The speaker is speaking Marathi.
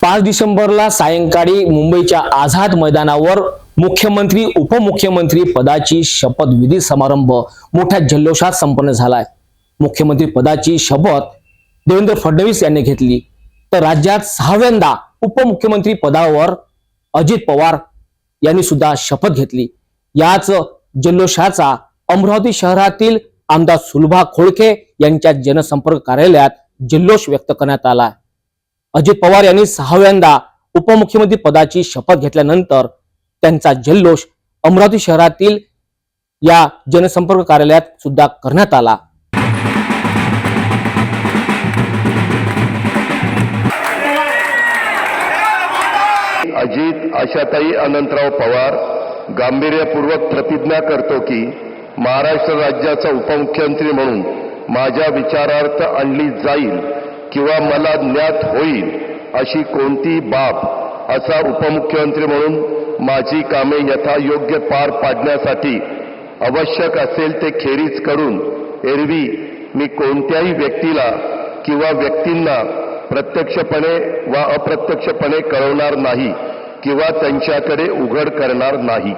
5 डिसेंबरला सायंकाळी मुंबईच्या आझाद मैदानावर मुख्यमंत्री उपमुख्यमंत्री पदाची शपथविधी समारंभ मोठ्या जल्लोषात संपन्न झालाय। मुख्यमंत्री पदाची शपथ देवेंद्र फडणवीस यांनी घेतली, तर राज्यात 6व्यांदा उपमुख्यमंत्री पदावर अजित पवार यांनी सुद्धा शपथ घेतली। याच जल्लोषाचा अमरावती शहरातील आमदार सुलभा खोळके यांच्या जनसंपर्क कार्यालयात जल्लोष व्यक्त करण्यात आला। अजित पवार यांनी 6व्यांदा उपमुख्यमंत्री पदाची शपथ घेतल्यानंतर त्यांचा जल्लोष अमरावती शहरातील या जनसंपर्क कार्यालयात सुद्धा करण्यात आला। अजित आशाताई अनंतराव पवार गांभीर्यपूर्वक प्रतिज्ञा करतो की महाराष्ट्र राज्याचा उपमुख्यमंत्री म्हणून माझ्या विचारार्थ आणली जाईल किंवा मला ज्ञात होईल अशी कोणती बाब असा उपमुख्यमंत्री म्हणून माझी कामे यथायोग्य पार पाडण्यासाठी आवश्यक असेल ते खेरीज करून एरवी मी कोणत्याही व्यक्तीला किंवा व्यक्तींना प्रत्यक्षपणे वा अप्रत्यक्षपणे कळवणार नाही किंवा त्यांच्याकडे उघड करणार नाही।